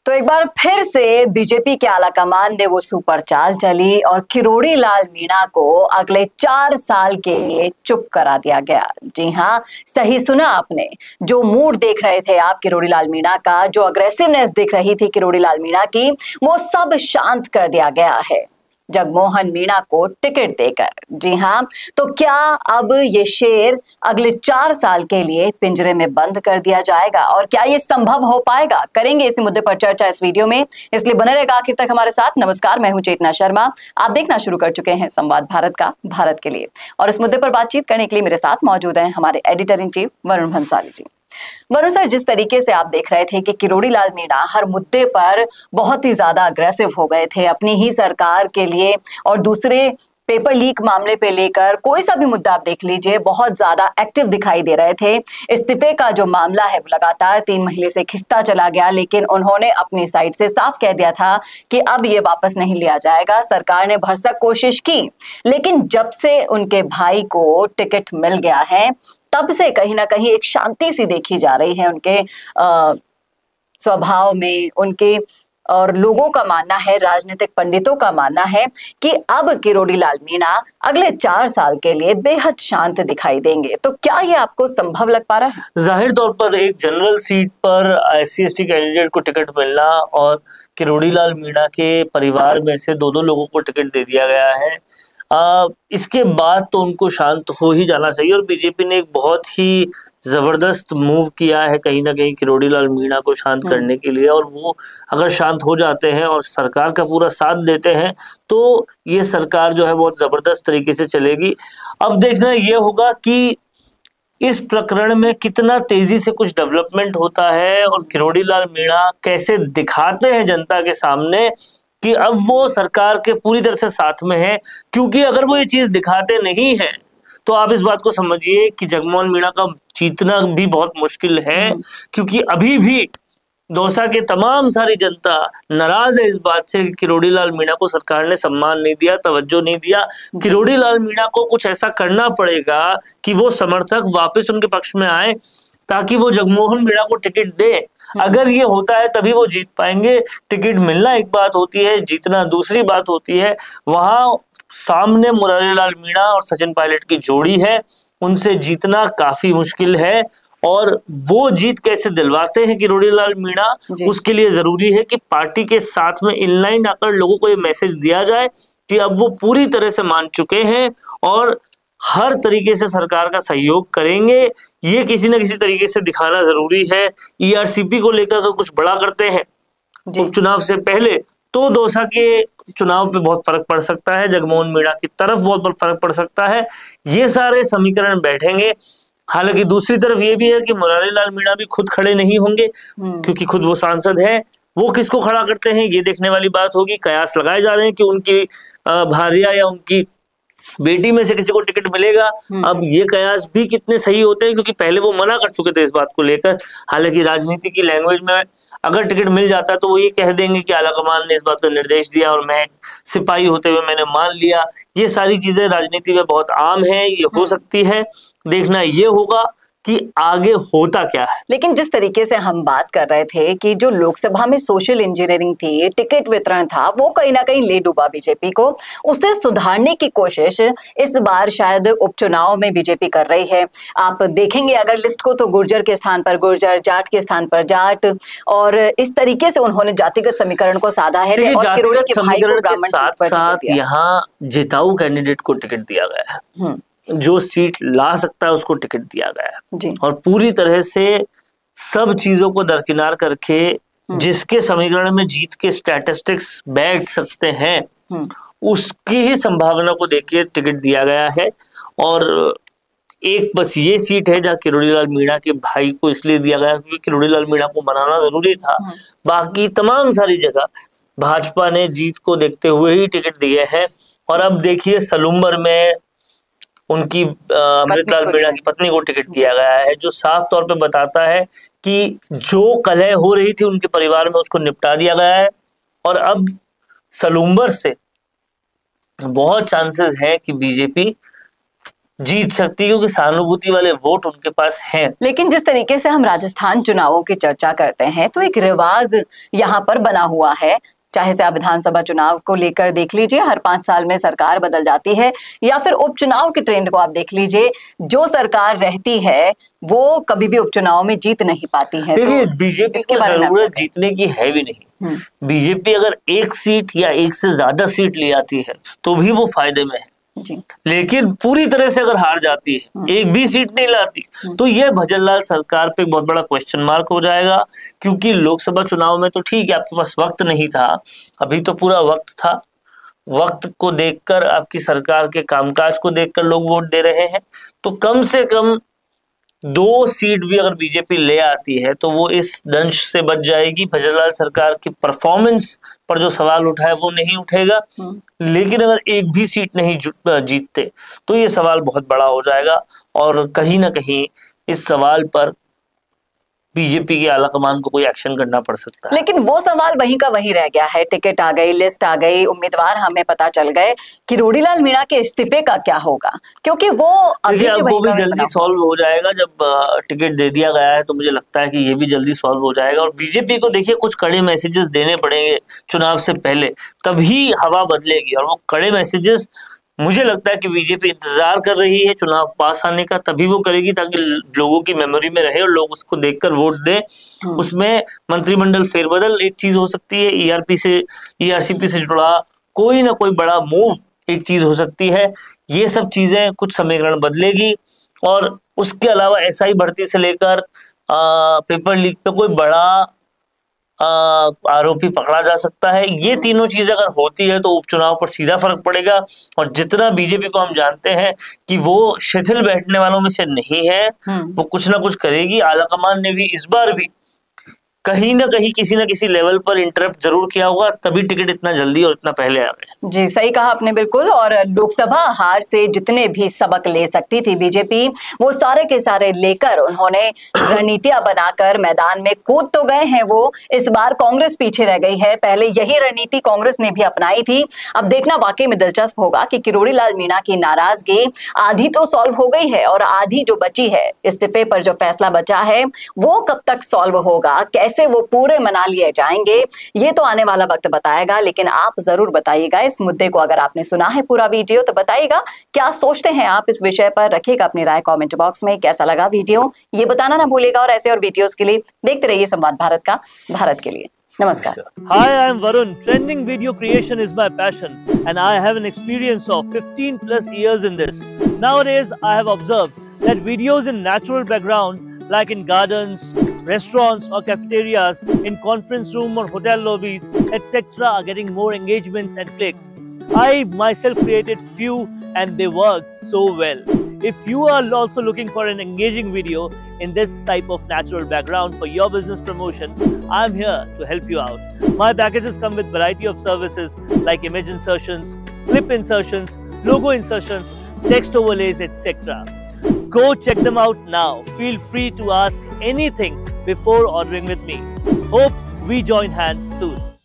तो एक बार फिर से बीजेपी के आलाकमान ने वो सुपर चाल चली और किरोड़ी लाल मीणा को अगले 4 साल के लिए चुप करा दिया गया। जी हाँ, सही सुना आपने। जो मूड देख रहे थे आप किरोड़ी लाल मीणा का, जो अग्रेसिवनेस दिख रही थी किरोड़ी लाल मीणा की, वो सब शांत कर दिया गया है जगमोहन मीणा को टिकट देकर। जी हाँ, तो क्या अब ये शेर अगले 4 साल के लिए पिंजरे में बंद कर दिया जाएगा और क्या ये संभव हो पाएगा? करेंगे इसी मुद्दे पर चर्चा इस वीडियो में, इसलिए बने रहेगा आखिर तक हमारे साथ। नमस्कार, मैं हूं चेतना शर्मा। आप देखना शुरू कर चुके हैं संवाद भारत का, भारत के लिए। और इस मुद्दे पर बातचीत करने के लिए मेरे साथ मौजूद हैं हमारे editor in chief Varun Bhansali ji. Varun sir, जिस तरीके से आप देख रहे थे कि किरोड़ी लाल मीणा हर मुद्दे पर बहुत ही ज्यादा अग्रेसिव हो गए थे अपनी ही सरकार के लिए, और दूसरे पेपर लीक मामले पे लेकर कोई सा भी मुद्दा आप देख लीजिए, बहुत ज्यादा एक्टिव दिखाई दे रहे थे। इस्तीफे का जो मामला है वो लगातार 3 महीने से खिंचता चला गया, लेकिन उन्होंने अपनी साइड से साफ कह दिया था कि अब ये वापस नहीं लिया जाएगा। सरकार ने भरसक कोशिश की, लेकिन जब से उनके भाई को टिकट मिल गया है तब से कहीं ना कहीं एक शांति सी देखी जा रही है उनके स्वभाव में, उनके, और लोगों का मानना है, राजनीतिक पंडितों का मानना है कि अब किरोड़ी लाल मीणा अगले 4 साल के लिए बेहद शांत दिखाई देंगे। तो क्या ये आपको संभव लग पा रहा है? जाहिर तौर पर एक जनरल सीट पर SC/ST कैंडिडेट को टिकट मिलना और किरोड़ी लाल मीणा के परिवार में से 2-2 लोगों को टिकट दे दिया गया है, इसके बाद तो उनको शांत हो ही जाना चाहिए। और बीजेपी ने एक बहुत ही जबरदस्त मूव किया है कहीं ना कहीं किरोड़ी लाल मीणा को शांत करने के लिए, और वो अगर शांत हो जाते हैं और सरकार का पूरा साथ देते हैं तो ये सरकार जो है बहुत जबरदस्त तरीके से चलेगी। अब देखना ये होगा कि इस प्रकरण में कितना तेजी से कुछ डेवलपमेंट होता है और किरोड़ी लाल मीणा कैसे दिखाते हैं जनता के सामने कि अब वो सरकार के पूरी तरह से साथ में है। क्योंकि अगर वो ये चीज दिखाते नहीं है तो आप इस बात को समझिए कि जगमोहन मीणा का जीतना भी बहुत मुश्किल है, क्योंकि अभी भी दौसा के तमाम सारी जनता नाराज है इस बात से कि किरोड़ी लाल मीणा को सरकार ने सम्मान नहीं दिया, तवज्जो नहीं दिया। किरोड़ी लाल मीणा को कुछ ऐसा करना पड़ेगा कि वो समर्थक वापस उनके पक्ष में आए ताकि वो जगमोहन मीणा को टिकट दे। अगर ये होता है तभी वो जीत पाएंगे। टिकट मिलना एक बात होती है, जीतना दूसरी बात होती है। वहां सामने मुरारी लाल मीणा और सचिन पायलट की जोड़ी है, उनसे जीतना काफी मुश्किल है। और वो जीत कैसे दिलवाते हैं किरोड़ी लाल मीणा, उसके लिए जरूरी है कि पार्टी के साथ में इनलाइन आकर लोगों को ये मैसेज दिया जाए कि अब वो पूरी तरह से मान चुके हैं और हर तरीके से सरकार का सहयोग करेंगे। ये किसी न किसी तरीके से दिखाना जरूरी है। ERCP को लेकर तो कुछ बड़ा करते हैं उपचुनाव से पहले, तो दौसा के चुनाव पे बहुत फर्क पड़ सकता है, जगमोहन मीणा की तरफ बहुत फर्क पड़ सकता है। ये सारे समीकरण बैठेंगे। हालांकि दूसरी तरफ ये भी है कि मुरारी लाल मीणा भी खुद खड़े नहीं होंगे, क्योंकि खुद वो सांसद है। वो किसको खड़ा करते हैं ये देखने वाली बात होगी। कयास लगाए जा रहे हैं कि उनकी भार्या या उनकी बेटी में से किसी को टिकट मिलेगा। अब ये कयास भी कितने सही होते हैं, क्योंकि पहले वो मना कर चुके थे इस बात को लेकर। हालांकि राजनीति की लैंग्वेज में अगर टिकट मिल जाता तो वो ये कह देंगे कि आलाकमान ने इस बात का निर्देश दिया और मैं सिपाही होते हुए मैंने मान लिया। ये सारी चीजें राजनीति में बहुत आम है, ये हो सकती है। देखना ये होगा कि आगे होता क्या है। लेकिन जिस तरीके से हम बात कर रहे थे कि जो लोकसभा में सोशल इंजीनियरिंग थी, टिकट वितरण था, वो कहीं ना कहीं ले डूबा बीजेपी को। उसे सुधारने की कोशिश इस बार शायद उपचुनाव में बीजेपी कर रही है। आप देखेंगे अगर लिस्ट को, तो गुर्जर के स्थान पर गुर्जर, जाट के स्थान पर जाट, और इस तरीके से उन्होंने जातिगत समीकरण को साधा है। और किरोड़ी के भाई को ब्राह्मण साथ साथ यहाँ जिताऊ कैंडिडेट को टिकट दिया गया है, जो सीट ला सकता है उसको टिकट दिया गया है। और पूरी तरह से सब चीजों को दरकिनार करके जिसके समीकरण में जीत के स्टैटिस्टिक्स बैठ सकते हैं उसकी ही संभावना को देखिए टिकट दिया गया है। और एक बस ये सीट है जहाँ किरोड़ी लाल मीणा के भाई को इसलिए दिया गया क्योंकि किरोड़ी लाल मीणा को मनाना जरूरी था। बाकी तमाम सारी जगह भाजपा ने जीत को देखते हुए ही टिकट दिए हैं। और अब देखिए सलूम्बर में उनकी अमृतलाल मीणा की पत्नी को टिकट दिया गया है, जो साफ तौर पे बताता है कि जो कलह हो रही थी उनके परिवार में उसको निपटा दिया गया है। और अब सलूम्बर से बहुत चांसेस है कि बीजेपी जीत सकती है, क्योंकि सहानुभूति वाले वोट उनके पास हैं। लेकिन जिस तरीके से हम राजस्थान चुनावों की चर्चा करते हैं तो एक रिवाज यहाँ पर बना हुआ है, चाहे से आप विधानसभा चुनाव को लेकर देख लीजिए, हर 5 साल में सरकार बदल जाती है, या फिर उपचुनाव के ट्रेंड को आप देख लीजिए, जो सरकार रहती है वो कभी भी उपचुनाव में जीत नहीं पाती है। देखिए, बीजेपी को जरूरत जीतने की है भी नहीं। बीजेपी अगर एक सीट या एक से ज्यादा सीट ले आती है तो भी वो फायदे में है जी। लेकिन पूरी तरह से अगर हार जाती है, एक भी सीट नहीं लाती, तो यह भजनलाल सरकार पे बहुत बड़ा क्वेश्चन मार्क हो जाएगा। क्योंकि लोकसभा चुनाव में तो ठीक है, आपके पास वक्त नहीं था, अभी तो पूरा वक्त था, वक्त को देखकर, आपकी सरकार के कामकाज को देखकर लोग वोट दे रहे हैं। तो कम से कम 2 सीट भी अगर बीजेपी ले आती है तो वो इस दंश से बच जाएगी। भजनलाल सरकार की परफॉर्मेंस पर जो सवाल उठा है वो नहीं उठेगा। लेकिन अगर एक भी सीट नहीं जीतते तो ये सवाल बहुत बड़ा हो जाएगा, और कहीं ना कहीं इस सवाल पर बीजेपी के आलाकमान को कोई एक्शन करना पड़ सकता है। लेकिन वो सवाल वहीं का वहीं रह गया है, टिकट आ गई, लिस्ट आ गई, उम्मीदवार हमें पता चल गए, किरोड़ीलाल मीणा के इस्तीफे का क्या होगा? क्योंकि वो अभी वो भी जल्दी सॉल्व हो जाएगा। जब टिकट दे दिया गया है तो मुझे लगता है कि ये भी जल्दी सॉल्व हो जाएगा। और बीजेपी को देखिए, कुछ कड़े मैसेजेस देने पड़ेंगे चुनाव से पहले, तभी हवा बदलेगी। और वो कड़े मैसेजेस मुझे लगता है कि बीजेपी इंतजार कर रही है चुनाव पास आने का, तभी वो करेगी, ताकि लोगों की मेमोरी में रहे और लोग उसको देखकर वोट दें। उसमें मंत्रिमंडल फेरबदल एक चीज हो सकती है, ईआरसीपी से जुड़ा कोई ना कोई बड़ा मूव एक चीज हो सकती है। ये सब चीजें कुछ समीकरण बदलेगी। और उसके अलावा एसआई भर्ती से लेकर पेपर लीक पे कोई बड़ा आरोपी पकड़ा जा सकता है। ये तीनों चीजें अगर होती है तो उपचुनाव पर सीधा फर्क पड़ेगा। और जितना बीजेपी को हम जानते हैं कि वो शिथिल बैठने वालों में से नहीं है, वो कुछ ना कुछ करेगी। आलाकमान ने भी इस बार भी कहीं ना कहीं किसी ना किसी लेवल पर इंटरप्ट जरूर किया होगा, तभी टिकट इतना जल्दी और इतना पहले आ गया। जी, सही कहा आपने बिल्कुल। और लोकसभा हार से जितने भी सबक ले सकती थी बीजेपी, वो सारे के सारे लेकर उन्होंने रणनीतियां बनाकर मैदान में कूद तो गए हैं। वो इस बार कांग्रेस पीछे रह गई है। पहले यही रणनीति कांग्रेस ने भी अपनाई थी। अब देखना वाकई में दिलचस्प होगा कि किरोड़ीलाल मीणा की नाराजगी आधी तो सॉल्व हो गई है, और आधी जो बची है, इस्तीफे पर जो फैसला बचा है, वो कब तक सॉल्व होगा, कैसे वो पूरे मना लिए जाएंगे, ये तो आने वाला वक्त बताएगा। लेकिन आप जरूर बताइएगा इस मुद्दे को, अगर आपने सुना है पूरा वीडियो तो बताइएगा क्या सोचते हैं आप इस विषय पर। रखिएगा अपनी राय कमेंट बॉक्स में। कैसा लगा वीडियो ये बताना ना भूलिएगा। और ऐसे और वीडियोस के लिए देखते रहिए संवाद भारत का, भारत के लिए। नमस्कार। Hi, I am Varun. Trending video creation is my passion and I have an experience of 15 plus years in this. Nowadays, I have observed that videos in natural background like in gardens, restaurants or cafeterias, in conference room or hotel lobbies, etc. are getting more engagements and clicks. I myself created few and they worked so well. If you are also looking for an engaging video in this type of natural background for your business promotion, I am here to help you out. My packages come with variety of services like image insertions, clip insertions, logo insertions, text overlays, etc. Go check them out now. Feel free to ask anything before ordering with me. Hope we join hands soon.